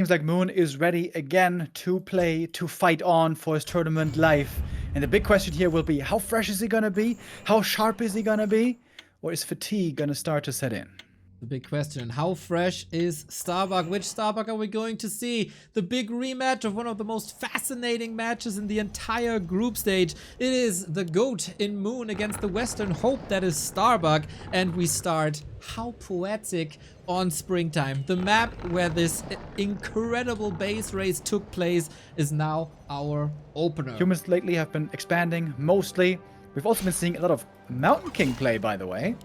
Seems like Moon is ready again to play, to fight on for his tournament life. And the big question here will be, how fresh is he gonna be? How sharp is he gonna be? Or is fatigue gonna start to set in? The big question, how fresh is Starbuck? Which Starbuck are we going to see? The big rematch of one of the most fascinating matches in the entire group stage. It is the GOAT in Moon against the Western Hope, that is Starbuck. And we start, how poetic, on Springtime. The map where this incredible base race took place is now our opener. Humans lately have been expanding, mostly. We've also been seeing a lot of Mountain King play, by the way.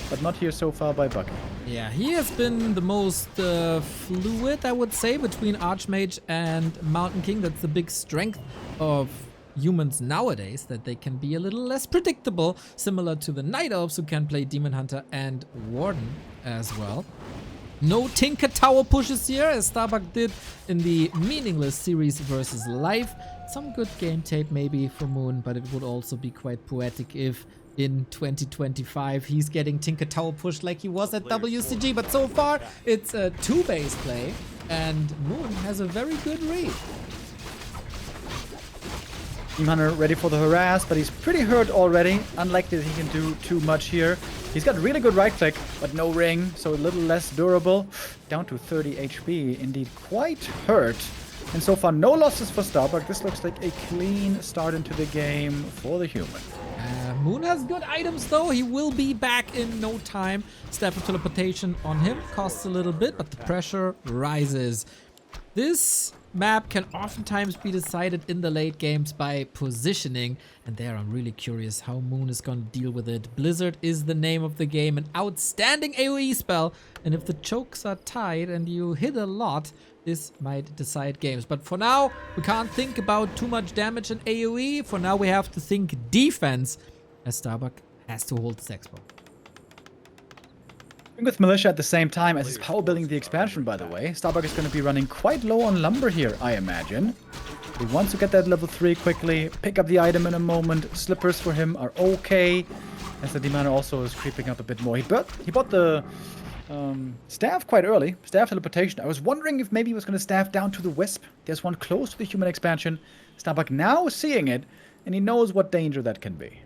But not here so far by Bucky. Yeah, he has been the most fluid, I would say, between Archmage and Mountain King. That's the big strength of humans nowadays, that they can be a little less predictable, similar to the Night Elves who can play Demon Hunter and Warden as well. No Tinker Tower pushes here, as Starbuck did in the meaningless series versus Life. Some good game tape maybe for Moon, but it would also be quite poetic if in 2025 he's getting Tinker Tower pushed like he was at WCG. But so far it's a 2-base play and Moon has a very good read. Team Hunter ready for the harass, but he's pretty hurt already. Unlikely that he can do too much here. He's got really good right click, but no ring, so a little less durable. Down to 30 HP, indeed quite hurt. And so far no losses for Starbuck. This looks like a clean start into the game for the human. Moon has good items though. He will be back in no time. Staff of Teleportation on him costs a little bit, but the pressure rises. This map can oftentimes be decided in the late games by positioning, and there I'm really curious how Moon is going to deal with it. Blizzard is the name of the game, an outstanding AoE spell, and if the chokes are tight and you hit a lot, this might decide games. But for now, we can't think about too much damage in AoE. For now, we have to think defense, as Starbuck has to hold this expo. With Militia at the same time as he's power building the expansion, by the way. Starbuck is going to be running quite low on lumber here, I imagine. He wants to get that level 3 quickly, pick up the item in a moment. Slippers for him are okay, as the Demon also is creeping up a bit more. He bought the staff quite early, staff teleportation. I was wondering if maybe he was going to staff down to the Wisp. There's one close to the human expansion. Starbuck now seeing it, and he knows what danger that can be.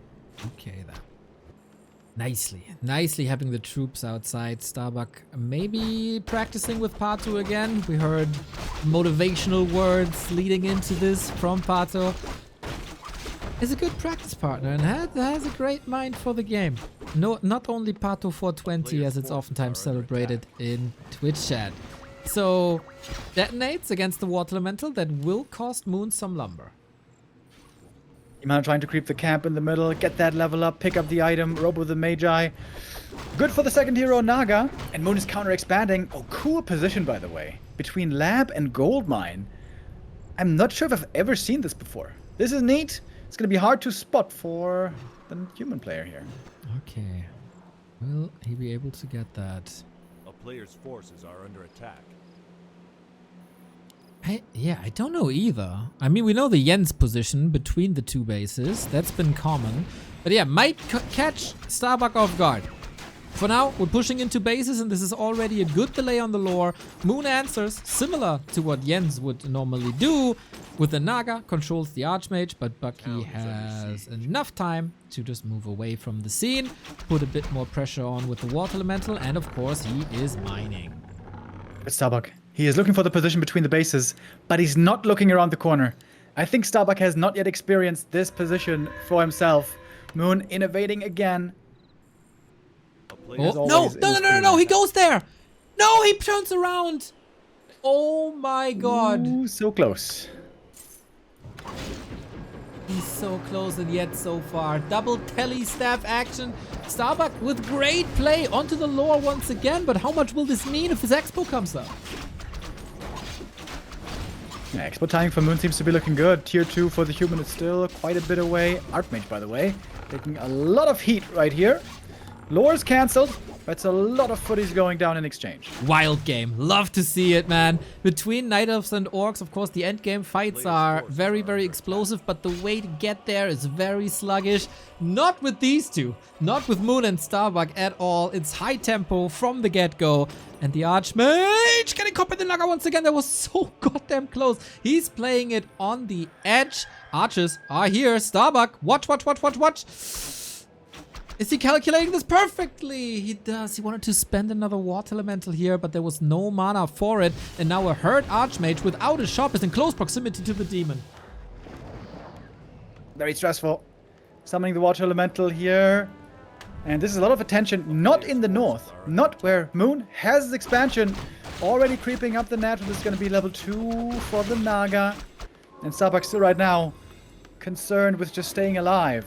Okay, then. Nicely having the troops outside. Starbuck maybe practicing with Pato again. We heard motivational words leading into this from Pato. He's a good practice partner and has a great mind for the game. No, not only Pato 420 as it's oftentimes celebrated in Twitch chat. So, detonates against the Water Elemental that will cost Moon some lumber. Imana trying to creep the camp in the middle, get that level up, pick up the item, Robo the Magi. Good for the second hero, Naga. And Moon is counter-expanding. Oh, cool position, by the way. Between Lab and Goldmine. I'm not sure if I've ever seen this before. This is neat. It's going to be hard to spot for the human player here. Okay. Will he be able to get that? A player's forces are under attack. I don't know either. I mean, we know the Jens position between the two bases. That's been common. But yeah, might catch Starbuck off guard. For now, we're pushing into bases, and this is already a good delay on the lore. Moon answers, similar to what Jens would normally do. With the Naga, controls the Archmage, but Bucky has enough time to just move away from the scene. Put a bit more pressure on with the Water Elemental, and of course, he is mining. It's Starbuck. He is looking for the position between the bases, but he's not looking around the corner. I think Starbuck has not yet experienced this position for himself. Moon innovating again. Oh, no, he goes there. No, he turns around. Oh my god. Ooh, so close. He's so close and yet so far. Double telly staff action. Starbuck with great play onto the lore once again, but how much will this mean if his expo comes up? Yeah, expo timing for Moon seems to be looking good. Tier 2 for the human is still quite a bit away. Archmage, by the way, taking a lot of heat right here. Lore is cancelled. That's a lot of footies going down in exchange. Wild game. Love to see it, man. Between Night Elves and Orcs, of course, the endgame fights are very, very explosive, but the way to get there is very sluggish. Not with these two. Not with Moon and Starbuck at all. It's high tempo from the get-go. And the Archmage getting caught by the Naga once again. That was so goddamn close. He's playing it on the edge. Archers are here. Starbuck, watch, watch, watch, watch, watch. Is he calculating this perfectly? He does. He wanted to spend another Water Elemental here, but there was no mana for it. And now a hurt Archmage without a shop is in close proximity to the demon. Very stressful. Summoning the Water Elemental here. And this is a lot of attention, not in the north. Not where Moon has his expansion. Already creeping up the net. This is going to be level 2 for the Naga. And Starbuck still right now concerned with just staying alive.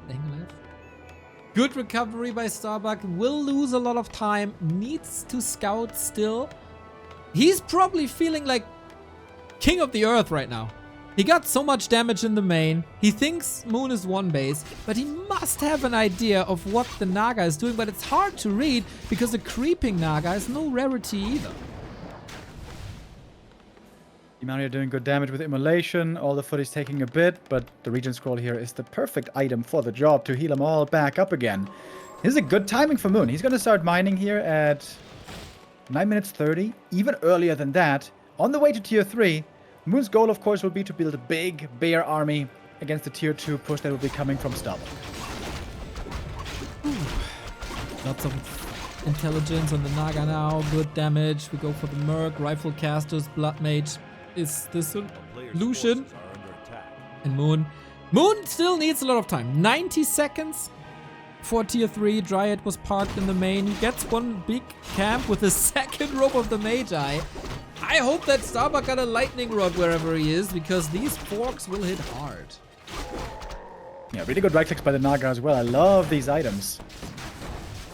Staying alive. Good recovery by Starbuck. Will lose a lot of time. Needs to scout still. He's probably feeling like king of the earth right now. He got so much damage in the main. He thinks Moon is one base, but he must have an idea of what the Naga is doing, but it's hard to read because a creeping Naga is no rarity either. Imani are doing good damage with Immolation. All the footies taking a bit, but the Regen Scroll here is the perfect item for the job to heal them all back up again. This is a good timing for Moon. He's going to start mining here at 9 minutes 30, even earlier than that. On the way to tier 3, Moon's goal, of course, will be to build a big bear army against the tier 2 push that will be coming from Starbuck. Lots of intelligence on the Naga now. Good damage. We go for the Merc, Rifle Casters, Blood Mage. Is this a Lucian? And Moon. Moon still needs a lot of time. 90 seconds for tier 3. Dryad was parked in the main. He gets one big camp with a second rope of the Magi. I hope that Starbuck got a lightning rod wherever he is, because these forks will hit hard. Yeah, really good right clicks by the Naga as well. I love these items.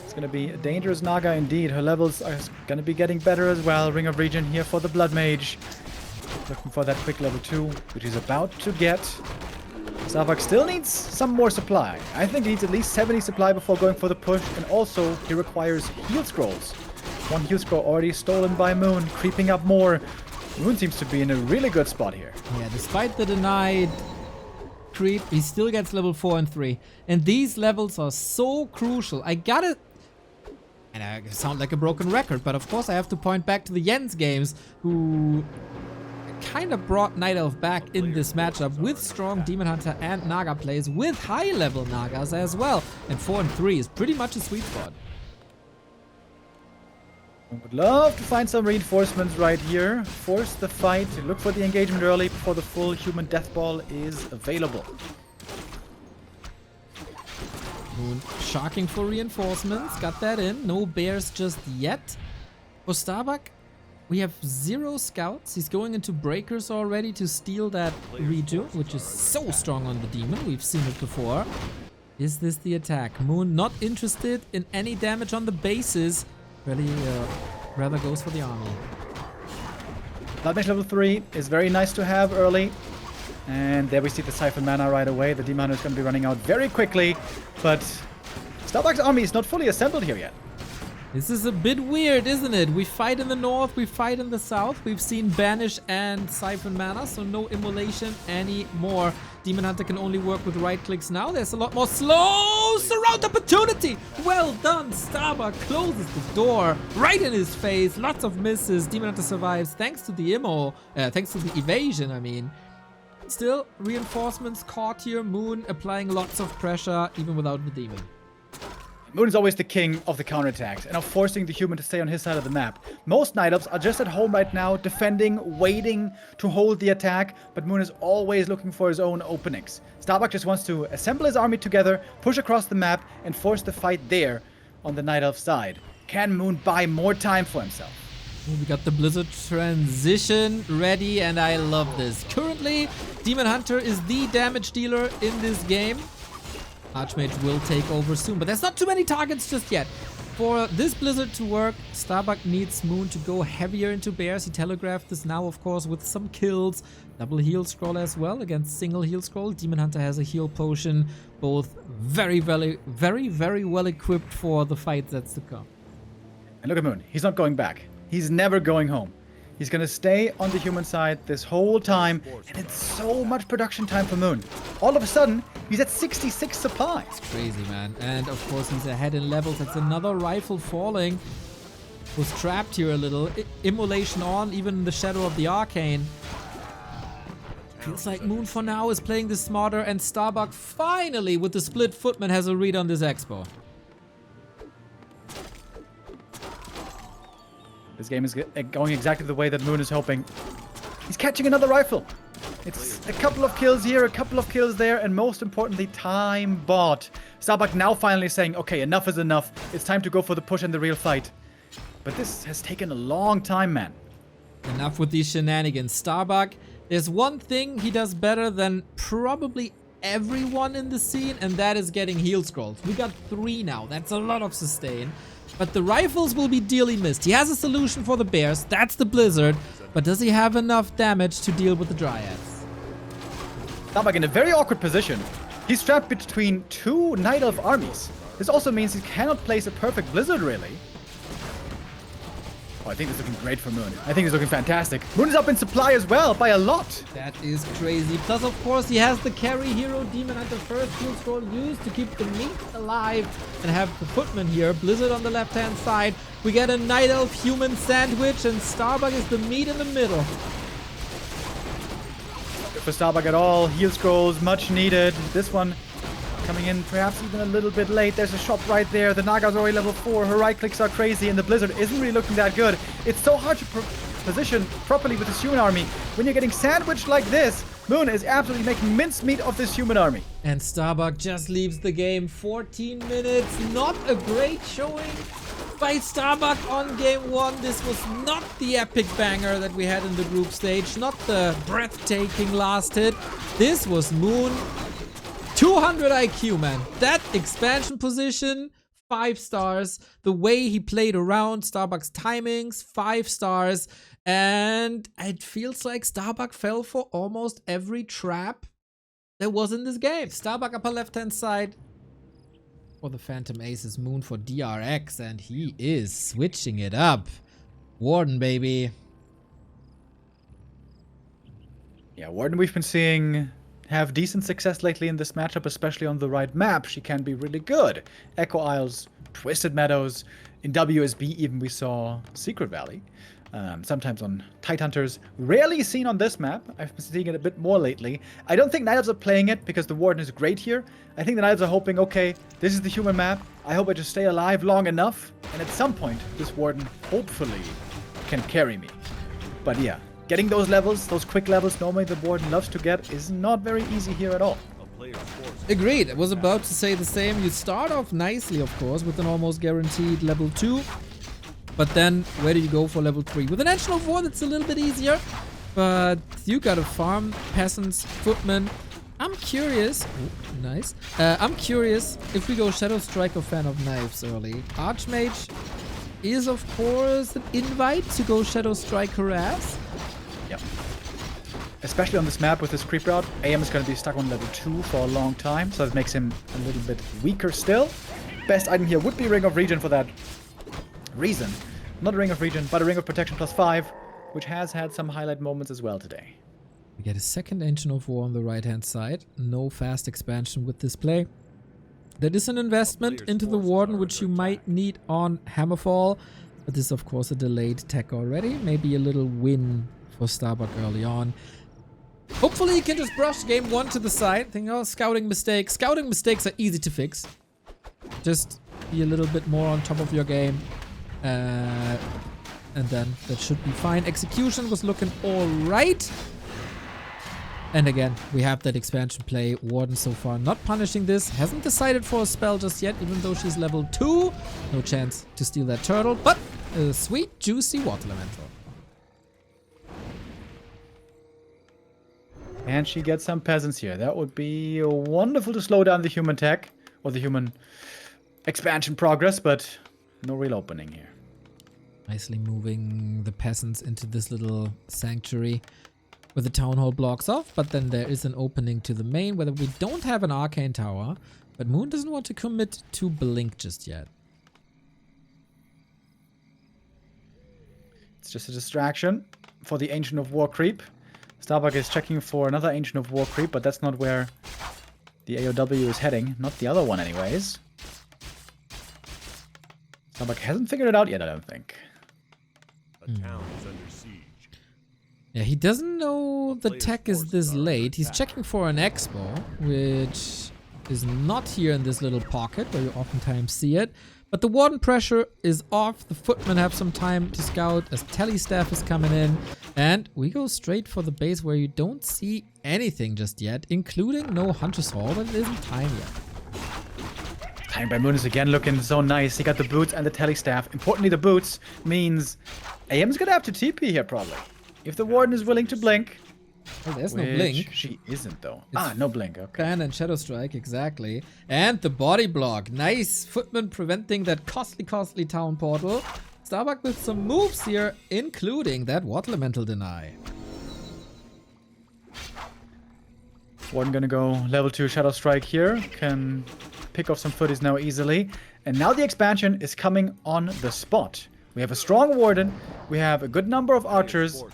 It's going to be a dangerous Naga indeed. Her levels are going to be getting better as well. Ring of Regen here for the Blood Mage. Looking for that quick level 2, which he's about to get. Starbuck still needs some more supply. I think he needs at least 70 supply before going for the push. And also, he requires heal scrolls. One heal scroll already stolen by Moon, creeping up more. Moon seems to be in a really good spot here. Yeah, despite the denied creep, he still gets level 4 and 3. And these levels are so crucial. I gotta... And I sound like a broken record, but of course I have to point back to the Jens games, who kind of brought Night Elf back in this matchup with strong Demon Hunter and Naga plays, with high-level Nagas as well. And 4 and 3 is pretty much a sweet spot. Would love to find some reinforcements right here. Force the fight. Look for the engagement early before the full human death ball is available. Moon sharking for reinforcements. Got that in. No bears just yet. For Starbuck, we have 0 scouts. He's going into breakers already to steal that redo, which is so strong on the demon. We've seen it before. Is this the attack? Moon not interested in any damage on the bases. Really, rather goes for the army. Blood Mage level 3 is very nice to have early. And there we see the Siphon Mana right away. The Demon Hunter is going to be running out very quickly. But Starbuck's army is not fully assembled here yet. This is a bit weird, isn't it? We fight in the north, we fight in the south. We've seen Banish and Siphon Mana, so no Immolation anymore. Demon Hunter can only work with right clicks now. There's a lot more slow surround opportunity. Well done. Starbuck closes the door right in his face. Lots of misses. Demon Hunter survives thanks to the thanks to the evasion, I mean. Still, reinforcements caught here. Moon applying lots of pressure even without the demon. Moon is always the king of the counterattacks and of forcing the human to stay on his side of the map. Most Night Elves are just at home right now, defending, waiting to hold the attack, but Moon is always looking for his own openings. Starbuck just wants to assemble his army together, push across the map, and force the fight there on the Night Elf side. Can Moon buy more time for himself? We got the Blizzard transition ready, and I love this. Currently, Demon Hunter is the damage dealer in this game. Archmage will take over soon, but there's not too many targets just yet. For this Blizzard to work, Starbuck needs Moon to go heavier into bears. He telegraphed this now, of course, with some kills. Double heal scroll as well against single heal scroll. Demon Hunter has a heal potion. Both very well equipped for the fight that's to come. And look at Moon. He's not going back. He's never going home. He's going to stay on the human side this whole time, and it's so much production time for Moon. All of a sudden, he's at 66 supply. It's crazy, man. And of course, he's ahead in levels. That's another rifle falling. Was trapped here a little. Immolation on, even in the shadow of the arcane. Feels like Moon for now is playing this smarter, and Starbuck finally, with the split footman, has a read on this expo. This game is going exactly the way that Moon is hoping. He's catching another rifle. It's a couple of kills here, a couple of kills there, and most importantly, time bought. Starbuck now finally saying, okay, enough is enough. It's time to go for the push and the real fight. But this has taken a long time, man. Enough with these shenanigans. Starbuck, there's one thing he does better than probably everyone in the scene, and that is getting heal scrolls. We got 3 now. That's a lot of sustain. But the rifles will be dearly missed. He has a solution for the bears. That's the Blizzard. But does he have enough damage to deal with the Dryads? Starbuck in a very awkward position. He's trapped between 2 Night Elf armies. This also means he cannot place a perfect Blizzard, really. Oh, I think it's looking great for Moon. I think it's looking fantastic. Moon is up in supply as well, by a lot. That is crazy. Plus, of course, he has the carry hero Demon Hunter first heal scroll used to keep the meat alive and have the footman here. Blizzard on the left-hand side. We get a Night Elf human sandwich, and Starbuck is the meat in the middle. Good for Starbuck at all. Heal scrolls, much needed. This one coming in perhaps even a little bit late. There's a shop right there. The Naga's already level 4. Her right clicks are crazy, and the Blizzard isn't really looking that good. It's so hard to position properly with this human army. When you're getting sandwiched like this, Moon is absolutely making mincemeat of this human army. And Starbuck just leaves the game. 14 minutes. Not a great showing by Starbuck on game 1. This was not the epic banger that we had in the group stage. Not the breathtaking last hit. This was Moon. 200 IQ, man. That expansion position, 5 stars. The way he played around, Starbuck's timings, 5 stars. And it feels like Starbuck fell for almost every trap there was in this game. Starbuck upper left-hand side for the Phantom Aces, Moon for DRX, and he is switching it up. Warden, baby. Yeah, Warden we've been seeing have decent success lately in this matchup, especially on the right map. She can be really good. Echo Isles, Twisted Meadows, in WSB even we saw Secret Valley. Sometimes on Tidehunters. Rarely seen on this map. I've been seeing it a bit more lately. I don't think Night Elves are playing it because the Warden is great here. I think the Night Elves are hoping, okay, this is the human map. I hope I just stay alive long enough. And at some point, this Warden hopefully can carry me. But yeah, getting those levels, those quick levels normally the Warden loves to get is not very easy here at all. Agreed. I was about to say the same. You start off nicely, of course, with an almost guaranteed level 2. But then, where do you go for level 3? With an Engine of War, that's a little bit easier. But you gotta farm peasants, footmen. I'm curious. Ooh, nice. I'm curious if we go Shadow Strike or Fan of Knives early. Archmage is, of course, an invite to go Shadow Strike Harass. Yep. Especially on this map with this creep route, AM is going to be stuck on level 2 for a long time, so that makes him a little bit weaker still. Best item here would be Ring of Regen for that reason. Not a Ring of Regen, but a Ring of Protection +5, which has had some highlight moments as well today. We get a second Engine of War on the right-hand side. No fast expansion with this play. That is an investment into the Warden, which you might need on Hammerfall. But this is, of course, a delayed tech already. Maybe a little win for Starbuck early on. Hopefully you can just brush game 1 to the side. Think, oh, scouting mistakes. Scouting mistakes are easy to fix. Just be a little bit more on top of your game. And then that should be fine. Execution was looking alright. And again, we have that expansion play. Warden so far not punishing this. Hasn't decided for a spell just yet, even though she's level 2. No chance to steal that turtle, but a sweet, juicy Water Elemental. And she gets some peasants here. That would be wonderful to slow down the human tech, or the human expansion progress, but No real opening here. Nicely moving the peasants into this little sanctuary with the town hall blocks off, but then there is an opening to the main where we don't have an arcane tower, but Moon doesn't want to commit to Blink just yet. It's just a distraction for the Ancient of War creep. Starbuck is checking for another Ancient of War creep, but that's not where the AOW is heading. Not the other one anyways. Starbuck hasn't figured it out yet, I don't think. A town is under siege. Yeah, he doesn't know the tech is this late. He's checking for an expo, which is not here in this little pocket where you oftentimes see it. But the Warden pressure is off. The footmen have some time to scout as Telly staff is coming in. And we go straight for the base where you don't see anything just yet, including no Hunter's Hall, but it isn't time yet. Time by Moon is again looking so nice. He got the boots and the Telly staff. Importantly, the boots means AM's gonna have to TP here probably. If the Warden is willing to blink. Oh, there's no Which blink. She isn't though. It's no blink. Okay. Fan and Shadow Strike, exactly. And the body block. Nice. Footman preventing that costly town portal. Starbuck with some moves here, including that Water Elemental deny. Warden gonna go level 2 Shadow Strike here. Can pick off some footies now easily. And now the expansion is coming on the spot. We have a strong Warden. We have a good number of archers.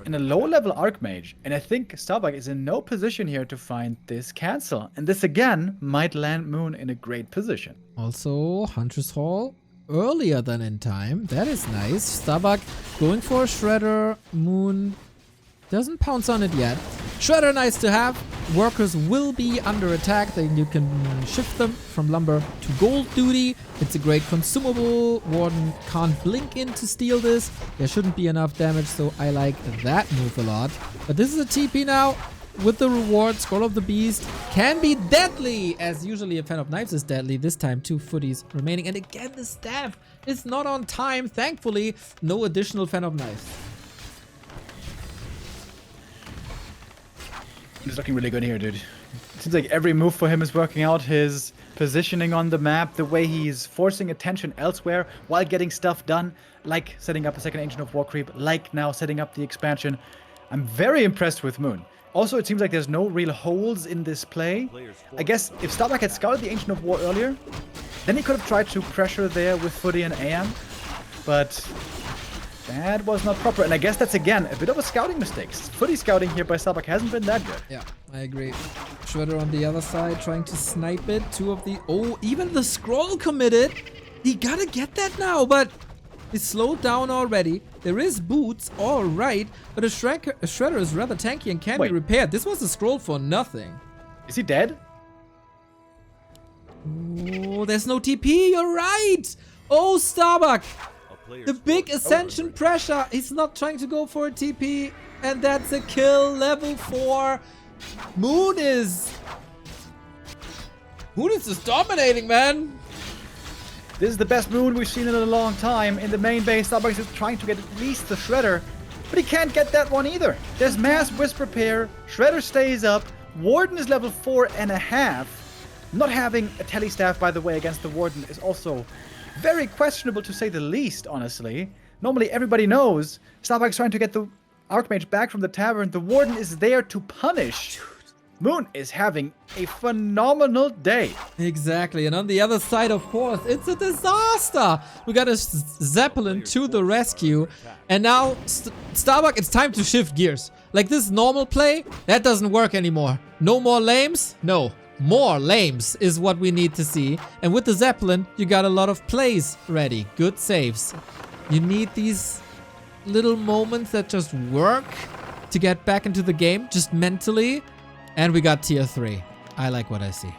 And a low-level Archmage, and I think Starbuck is in no position here to find this cancel. And this again might land Moon in a great position. Also, Hunter's Hall earlier than in time. That is nice. Starbuck going for a Shredder. Moon doesn't pounce on it yet. Shredder nice to have. Workers will be under attack. Then you can shift them from lumber to gold duty. It's a great consumable. Warden can't blink in to steal this. There shouldn't be enough damage, so I like that move a lot. But this is a TP now with the reward. Scroll of the Beast can be deadly, as usually a Fan of Knives is deadly. This time 2 footies remaining. And again, the staff is not on time. Thankfully, no additional Fan of Knives. He's looking really good here, dude. It seems like every move for him is working out. His positioning on the map, the way he's forcing attention elsewhere while getting stuff done, like setting up a second Ancient of War creep, like now setting up the expansion. I'm very impressed with Moon. Also, it seems like there's no real holes in this play. I guess if Starbuck had scouted the Ancient of War earlier, then he could have tried to pressure there with Footy and AM, but that was not proper, and I guess that's again a bit of a scouting mistake. Footy scouting here by Starbuck hasn't been that good. Yeah, I agree. Shredder on the other side trying to snipe it. 2 of the... Oh, even the scroll committed. He gotta get that now, but it's slowed down already. There is boots, all right, but a Shredder is rather tanky and can be repaired. This was a scroll for nothing. Is he dead? Oh, there's no TP. You're right. Oh, Starbuck. The big Ascension pressure. He's not trying to go for a TP. And that's a kill. Level 4. Moon is just dominating, man. This is the best Moon we've seen in a long time. In the main base, Starbuck is trying to get at least the Shredder. But he can't get that one either. There's Mass Wisp Repair. Shredder stays up. Warden is level 4.5. Not having a Telly staff, by the way, against the Warden is also very questionable, to say the least, honestly. Normally, everybody knows Starbuck's trying to get the Archmage back from the tavern. The Warden is there to punish. Moon is having a phenomenal day. Exactly, and on the other side, of course, it's a disaster. We got a Zeppelin to the rescue, and now Starbuck, it's time to shift gears. Like this normal play, that doesn't work anymore. No more lames? No. More lames is what we need to see. And with the Zeppelin, you got a lot of plays ready. Good saves. You need these little moments that just work to get back into the game, just mentally. And we got tier 3. I like what I see.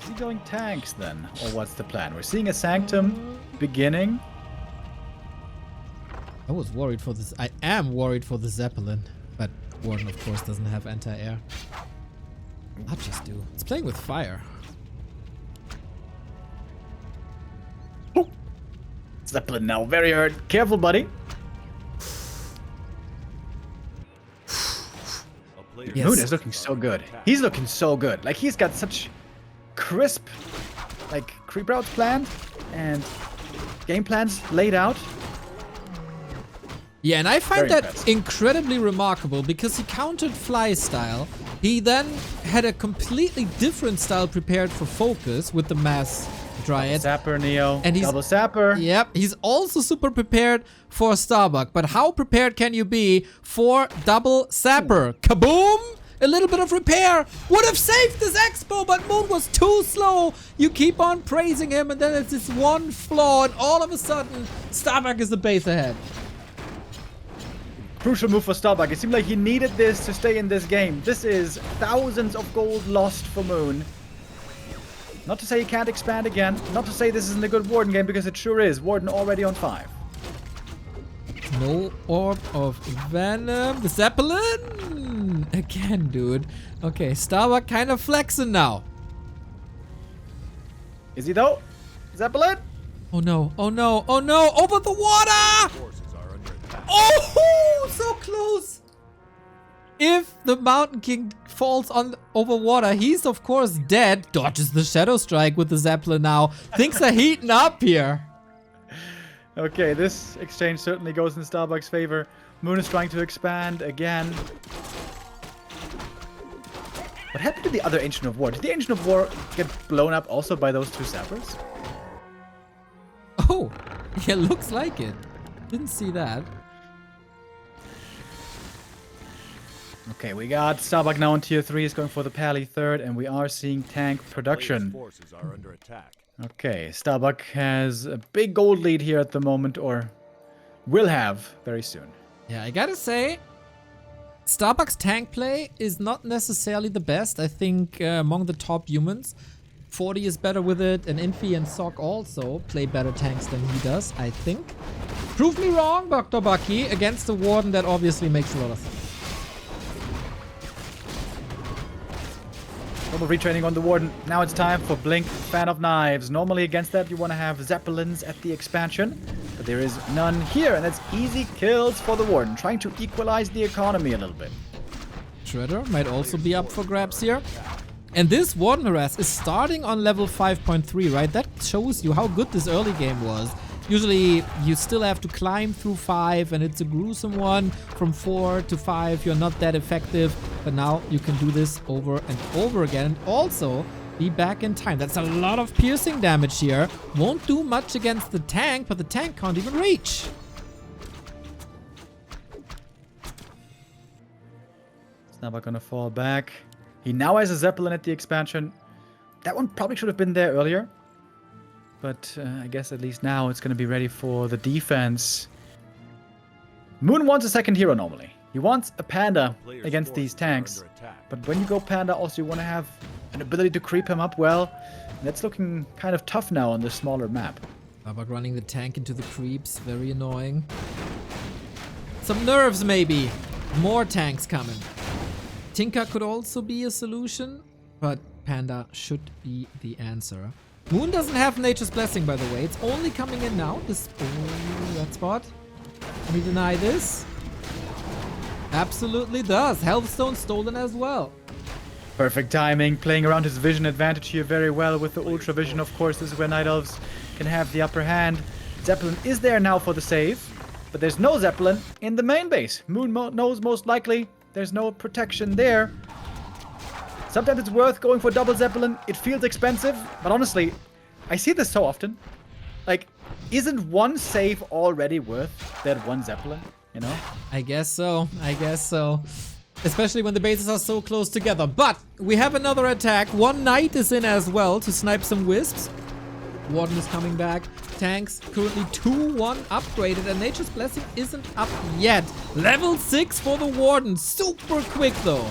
Is he going tanks then? Or what's the plan? We're seeing a Sanctum beginning. I was worried for this. I am worried for the Zeppelin. But Warden, of course, doesn't have anti-air. I'll just do. It's playing with fire. Oh. Zeppelin now very hurt. Careful, buddy. Yes. Moon is looking so good. He's looking so good. Like, he's got such crisp, like, creep routes planned and game plans laid out. Yeah, and I find Very that impressive. incredibly remarkable because he countered Fly style. He then had a completely different style prepared for focus with the Mass Dryad. Sapper, Neo, And he's- double Sapper. Yep, he's also super prepared for Starbuck. But how prepared can you be for double Sapper? Kaboom! A little bit of repair would have saved this expo, but Moon was too slow. You keep on praising him, and then it's this one flaw, and all of a sudden, Starbuck is the base ahead. Crucial move for Starbuck. It seemed like he needed this to stay in this game. This is thousands of gold lost for Moon. Not to say he can't expand again. Not to say this isn't a good Warden game, because it sure is. Warden already on 5. No Orb of Venom. The Zeppelin! Again, dude. Okay, Starbuck kind of flexing now. Is he though? Zeppelin? Oh no, oh no, oh no! Over the water! Forces are under attack. Oh, so close! If the Mountain King falls on over water, he's of course dead. Dodges the Shadow Strike with the Zeppelin now. Things are heating up here. Okay, this exchange certainly goes in Starbuck's favor. Moon is trying to expand again. What happened to the other Ancient of War? Did the Ancient of War get blown up also by those 2 sappers? Oh, yeah, looks like it. Didn't see that. Okay, we got Starbuck now on tier 3. He's going for the Pally 3rd, and we are seeing tank production. Forces are under attack. Okay, Starbuck has a big gold lead here at the moment, or will have very soon. Yeah, I gotta say, Starbuck's tank play is not necessarily the best. I think among the top humans, 40 is better with it, and Infi and Sock also play better tanks than he does, I think. Prove me wrong, Dr. Bucky. Against the Warden, that obviously makes a lot of sense. Normal retraining on the Warden. Now it's time for Blink, Fan of Knives. Normally against that you want to have Zeppelins at the expansion, but there is none here, and that's easy kills for the Warden, trying to equalize the economy a little bit. Shredder might also be up for grabs here. And this Warden Harass is starting on level 5.3, right? That shows you how good this early game was. Usually you still have to climb through 5, and it's a gruesome one. From 4 to 5 you're not that effective, but now you can do this over and over again, and also be back in time. That's a lot of piercing damage here. Won't do much against the tank, but the tank can't even reach. Starbuck gonna fall back. He now has a Zeppelin at the expansion. That one probably should have been there earlier. But I guess at least now it's going to be ready for the defense. Moon wants a second hero normally. He wants a Panda against these tanks. But when you go Panda, also you want to have an ability to creep him up well. And that's looking kind of tough now on this smaller map. Starbuck running the tank into the creeps. Very annoying. Some nerves maybe. More tanks coming. Tinker could also be a solution, but Panda should be the answer. Moon doesn't have Nature's Blessing, by the way. It's only coming in now. This, oh, that spot. Can we deny this? Absolutely does. Healthstone stolen as well. Perfect timing, playing around his vision advantage here very well with the Ultra Vision. Of course, this is where Night Elves can have the upper hand. Zeppelin is there now for the save, but there's no Zeppelin in the main base. Moon knows most likely there's no protection there. Sometimes it's worth going for double Zeppelin. It feels expensive, but honestly, I see this so often. Like, isn't one save already worth that one Zeppelin, you know? I guess so. I guess so. Especially when the bases are so close together. But we have another attack. One Knight is in as well to snipe some wisps. Warden is coming back. Tanks currently 2-1 upgraded, and Nature's Blessing isn't up yet. Level 6 for the Warden. Super quick though.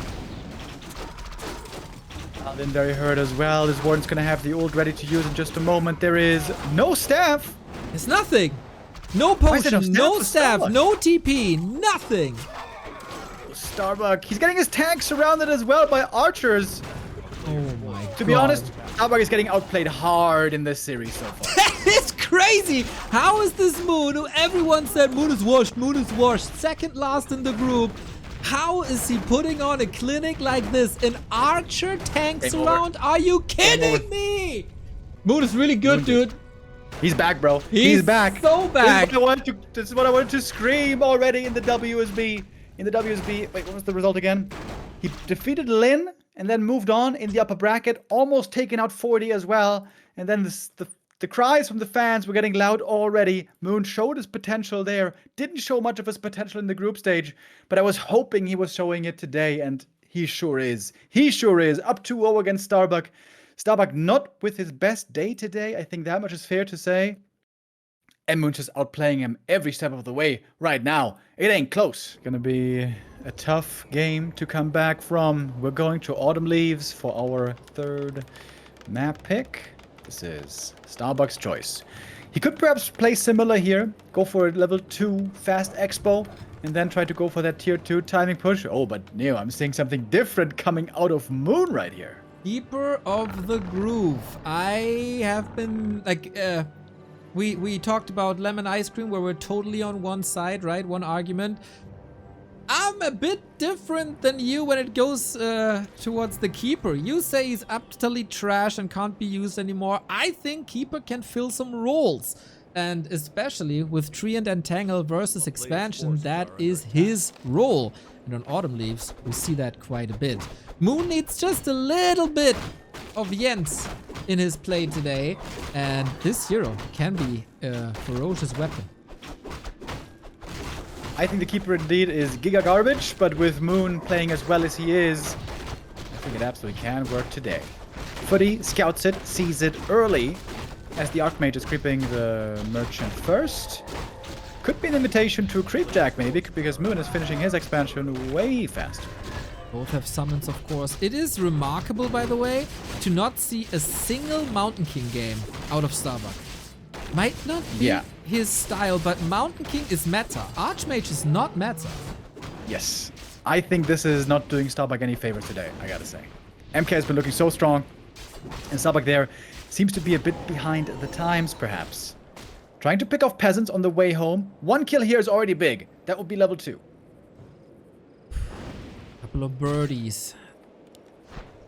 Been very hurt as well. This Warden's gonna have the ult ready to use in just a moment. There is no staff. It's nothing. No potion, no staff, no TP, nothing. Starbuck, he's getting his tank surrounded as well by archers. Oh my god. To be honest, Starbuck is getting outplayed hard in this series so far. It's crazy. How is this Moon, who everyone said Moon is washed, second last in the group, How is he putting on a clinic like this? An archer tanks Game around? over. Are you Game over. kidding me? Moon is really good, dude. He's back, bro. He's back. so back. This is what I wanted to scream already in the WSB. Wait, what was the result again? He defeated Lin and then moved on in the upper bracket, almost taking out 40 as well. And then the cries from the fans were getting loud already. Moon showed his potential there. Didn't show much of his potential in the group stage, but I was hoping he was showing it today, and he sure is. He sure is. Up 2-0 against Starbuck. Starbuck not with his best day today. I think that much is fair to say. And Moon just outplaying him every step of the way right now. It ain't close. Gonna be a tough game to come back from. We're going to Autumn Leaves for our third map pick. This is Starbuck's choice. He could perhaps play similar here. Go for a level 2 fast expo. And then try to go for that tier 2 timing push. Oh, but Neo, I'm seeing something different coming out of Moon right here. Keeper of the Groove. I have been like we talked about lemon ice cream where we're totally on one side, right? One argument. I'm a bit different than you when it goes towards the Keeper. You say he's utterly trash and can't be used anymore. I think Keeper can fill some roles. And especially with Treant and Tangle versus Expansion, that is his role. And on Autumn Leaves, we see that quite a bit. Moon needs just a little bit of Jens in his play today. And this hero can be a ferocious weapon. I think the Keeper indeed is giga garbage, but with Moon playing as well as he is, I think it absolutely can work today. Footy scouts it, sees it early, as the Archmage is creeping the Merchant first. Could be an invitation to creep Jack maybe, because Moon is finishing his expansion way faster. Both have summons, of course. It is remarkable, by the way, to not see a single Mountain King game out of Starbuck. Might not be his style, but Mountain King is meta. Archmage is not meta. Yes. I think this is not doing Starbuck any favors today, I gotta say. MK has been looking so strong, and Starbuck there seems to be a bit behind the times, perhaps. Trying to pick off peasants on the way home. 1 kill here is already big. That would be level 2. Couple of birdies.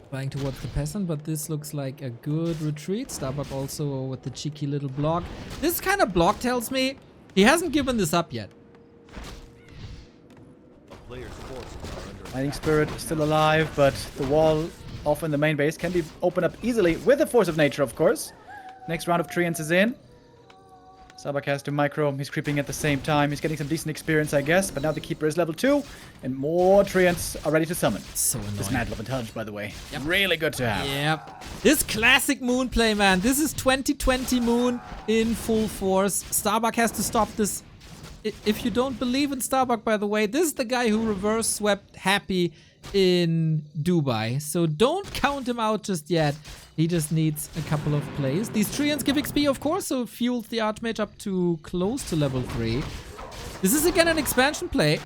Flying towards the peasant, but this looks like a good retreat. Starbuck also with the cheeky little block. This kind of block tells me he hasn't given this up yet. Lightning Spirit still alive, but the wall off in the main base can be opened up easily with the Force of Nature, of course. Next round of Treants is in. Starbuck has to micro. He's creeping at the same time. He's getting some decent experience, I guess. But now the Keeper is level 2. And more Treants are ready to summon. So annoying. This Mantle of Intelligence, by the way. Yep. Really good to have. Yep. This classic Moon play, man. This is 2020 Moon in full force. Starbuck has to stop this. If you don't believe in Starbuck, by the way, this is the guy who reverse swept Happy in Dubai. So don't count him out just yet. He just needs a couple of plays. These Treants give XP, of course, so fuels the Archmage up to close to level 3. This is again an expansion play,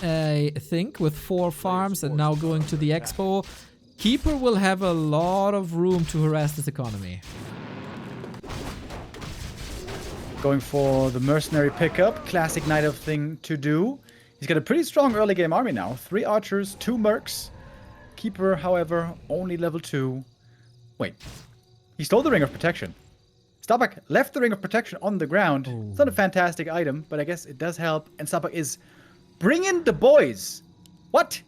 I think, with 4 farms and now going to the Expo. Keeper will have a lot of room to harass this economy. Going for the mercenary pickup. Classic Night of thing to do. He's got a pretty strong early game army now. 3 archers, 2 mercs. Keeper, however, only level 2. Wait. He stole the Ring of Protection. Starbuck left the Ring of Protection on the ground. Ooh. It's not a fantastic item, but I guess it does help. And Starbuck is bringing the boys. What?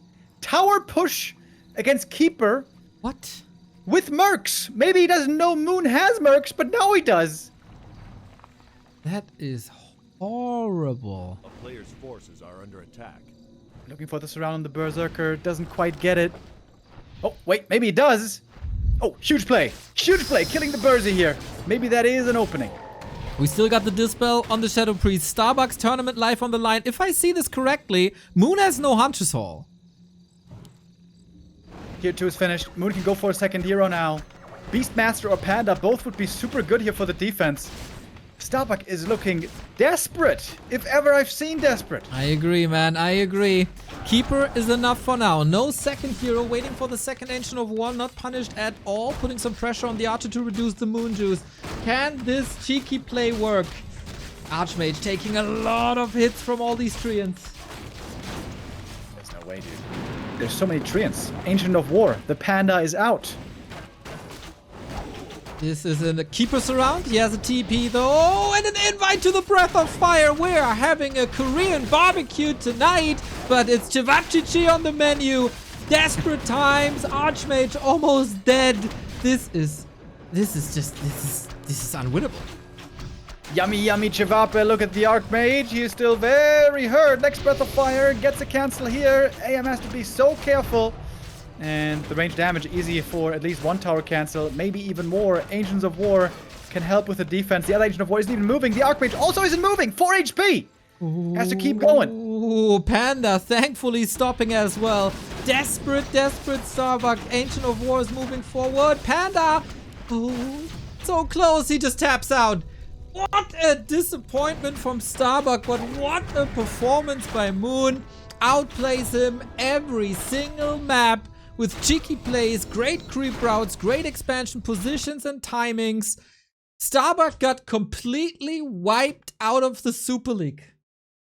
Tower push against Keeper. What? With mercs. Maybe he doesn't know Moon has mercs, but now he does. That is horrible. A player's forces are under attack. Looking for the surround on the Berserker. Doesn't quite get it. Oh, wait. Maybe he does. Oh, huge play. Huge play. Killing the Berser here. Maybe that is an opening. We still got the Dispel on the Shadow Priest. Starbucks tournament life on the line. If I see this correctly, Moon has no Hunter's Hall. Tier 2 is finished. Moon can go for a second hero now. Beastmaster or Panda, both would be super good here for the defense. Starbuck is looking desperate, if ever I've seen desperate. I agree, man. I agree. Keeper is enough for now. No second hero. Waiting for the second Ancient of War. Not punished at all. Putting some pressure on the Archer to reduce the Moon Juice. Can this cheeky play work? Archmage taking a lot of hits from all these Treants. way, dude. There's so many treants. Ancient of War. The Panda is out. This is a keeper surround. He has a TP though. Oh, and an invite to the Breath of Fire. We are having a Korean barbecue tonight, but it's ceviche on the menu. Desperate times. Archmage almost dead. This is unwinnable. Yummy, yummy Chivape. Look at the Archmage. He is still very hurt. Next Breath of Fire gets a cancel here. AM has to be so careful. And the range damage easy for at least one tower cancel, maybe even more. Ancients of War can help with the defense. The other Ancient of War isn't even moving. The Archmage also isn't moving. 4 HP. Has to keep going. Ooh, Panda thankfully stopping as well. Desperate Starbuck. Ancient of War is moving forward. Panda. Oh, so close. He just taps out. What a disappointment from Starbuck, but what a performance by Moon. Outplays him every single map with cheeky plays, great creep routes, great expansion positions and timings. Starbuck got completely wiped out of the Super League.